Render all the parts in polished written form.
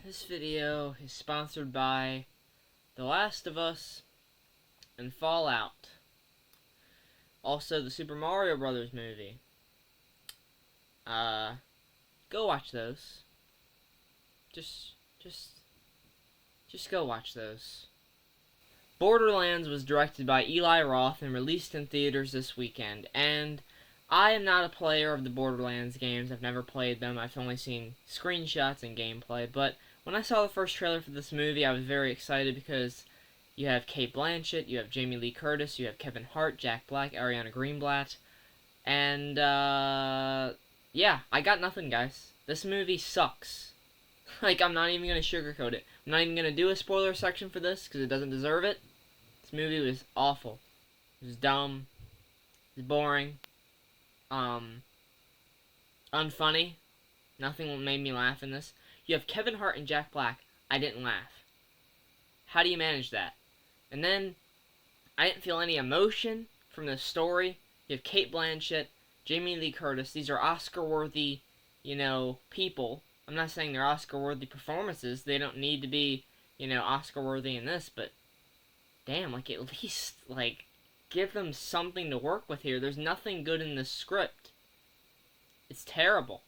This video is sponsored by The Last of Us and Fallout. Also, the Super Mario Brothers movie. Go watch those. Just go watch those. Borderlands was directed by Eli Roth and released in theaters this weekend, and I am not a player of the Borderlands games. I've never played them. I've only seen screenshots and gameplay, but when I saw the first trailer for this movie, I was very excited because you have Cate Blanchett, you have Jamie Lee Curtis, you have Kevin Hart, Jack Black, Ariana Greenblatt, and, yeah, I got nothing, guys. This movie sucks. Like, I'm not even going to sugarcoat it. I'm not even going to do a spoiler section for this, because it doesn't deserve it. This movie was awful. It was dumb. It was boring. Unfunny. Nothing made me laugh in this. You have Kevin Hart and Jack Black. I didn't laugh. How do you manage that? And then, I didn't feel any emotion from the story. You have Cate Blanchett, Jamie Lee Curtis. These are Oscar-worthy, people. I'm not saying they're Oscar-worthy performances. They don't need to be, Oscar-worthy in this, but damn, at least, give them something to work with here. There's nothing good in this script. It's terrible.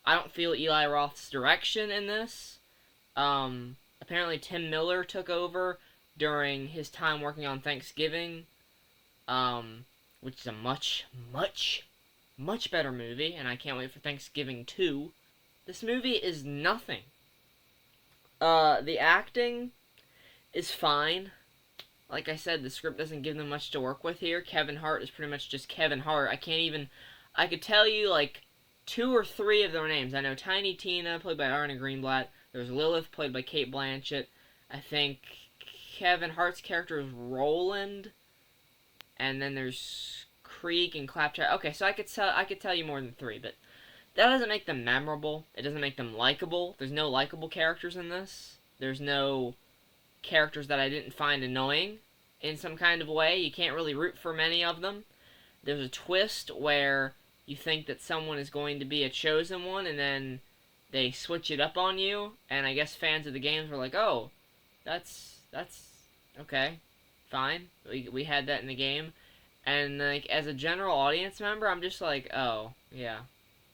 I don't feel Eli Roth's direction in this. Apparently Tim Miller took over during his time working on Thanksgiving, which is a much, much, much better movie, and I can't wait for Thanksgiving 2. This movie is nothing. The acting is fine. Like I said, the script doesn't give them much to work with here. Kevin Hart is pretty much just Kevin Hart. I could tell you, 2 or 3 of their names. I know Tiny Tina, played by Ariana Greenblatt. There's Lilith, played by Cate Blanchett. I think Kevin Hart's character is Roland. And then there's Krieg and Claptrap. Okay, so I could tell you more than 3, but that doesn't make them memorable. It doesn't make them likable. There's no likable characters in this. There's no characters that I didn't find annoying in some kind of way. You can't really root for many of them. There's a twist where you think that someone is going to be a chosen one, and then they switch it up on you, and I guess fans of the games were like, oh, that's okay, fine, we had that in the game, and, as a general audience member, I'm just like, oh, yeah,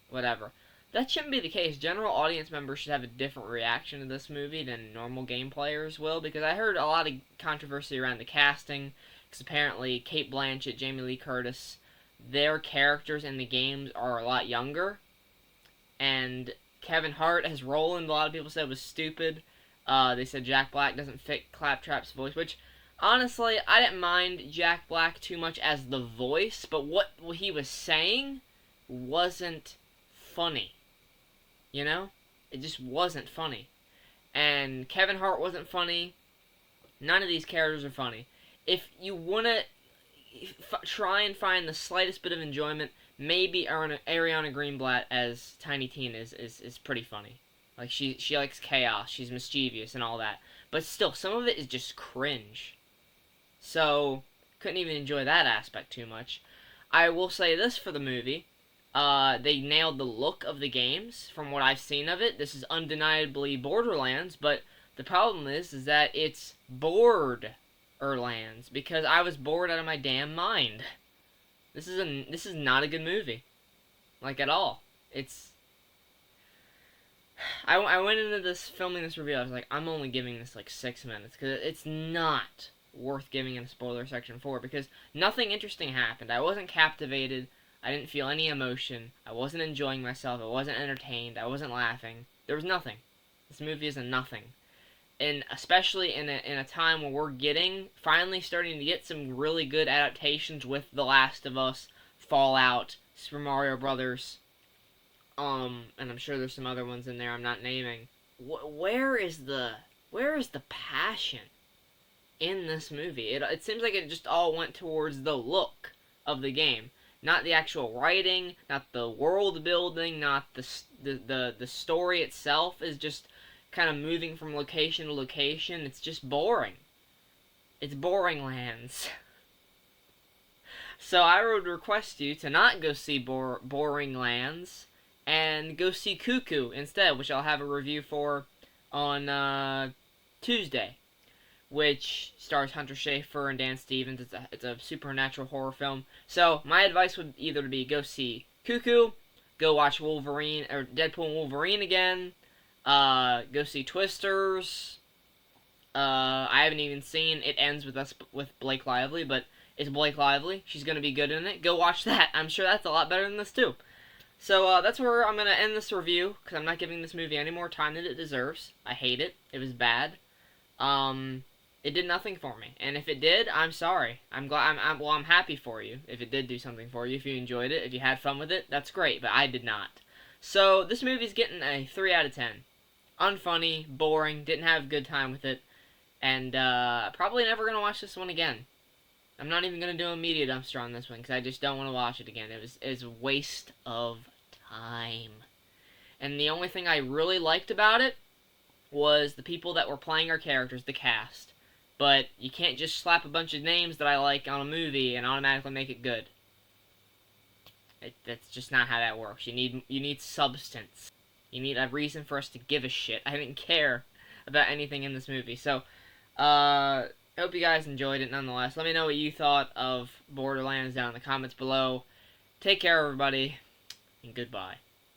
whatever. That shouldn't be the case. General audience members should have a different reaction to this movie than normal game players will, because I heard a lot of controversy around the casting, because apparently Cate Blanchett, Jamie Lee Curtis, their characters in the games are a lot younger, and Kevin Hart as Roland, a lot of people said was stupid. They said Jack Black doesn't fit Claptrap's voice, which, honestly, I didn't mind Jack Black too much as the voice, but what he was saying wasn't funny. It just wasn't funny. And Kevin Hart wasn't funny. None of these characters are funny. If you want to try and find the slightest bit of enjoyment, maybe Ariana Greenblatt as Tiny Tina is pretty funny. She likes chaos, she's mischievous and all that. But still, some of it is just cringe. So, couldn't even enjoy that aspect too much. I will say this for the movie. They nailed the look of the games from what I've seen of it. This is undeniably Borderlands, but the problem is that it's Borderlands, because I was bored out of my damn mind. This is not a good movie, at all. I went into this filming this review. I was like, I'm only giving this 6 minutes because it's not worth giving in a spoiler section for, because nothing interesting happened. I wasn't captivated. I didn't feel any emotion. I wasn't enjoying myself. I wasn't entertained. I wasn't laughing. There was nothing. This movie is a nothing. And especially in a time where we're finally starting to get some really good adaptations with The Last of Us, Fallout, Super Mario Brothers, and I'm sure there's some other ones in there I'm not naming. Where is the passion in this movie? It seems like it just all went towards the look of the game. Not the actual writing, not the world building, not the story itself is just kind of moving from location to location. It's just boring. It's boring lands. So I would request you to not go see Boring Lands and go see Cuckoo instead, which I'll have a review for on Tuesday, which stars Hunter Schafer and Dan Stevens. It's a supernatural horror film. So my advice would either be go see Cuckoo, go watch Wolverine or Deadpool and Wolverine again, go see Twisters. I haven't even seen It Ends with Us with Blake Lively, but it's Blake Lively. She's gonna be good in it. Go watch that. I'm sure that's a lot better than this too. So that's where I'm gonna end this review because I'm not giving this movie any more time than it deserves. I hate it. It was bad. It did nothing for me, and if it did, I'm sorry. I'm glad. I'm happy for you if it did do something for you. If you enjoyed it, if you had fun with it, that's great. But I did not. So this movie's getting a 3 out of 10. Unfunny, boring, didn't have a good time with it, and probably never gonna watch this one again. I'm not even gonna do a media dumpster on this one because I just don't want to watch it again. It's a waste of time. And the only thing I really liked about it was the people that were playing our characters, the cast. But you can't just slap a bunch of names that I like on a movie and automatically make it good. That's just not how that works. You need substance. You need a reason for us to give a shit. I didn't care about anything in this movie. So, I hope you guys enjoyed it nonetheless. Let me know what you thought of Borderlands down in the comments below. Take care, everybody, and goodbye.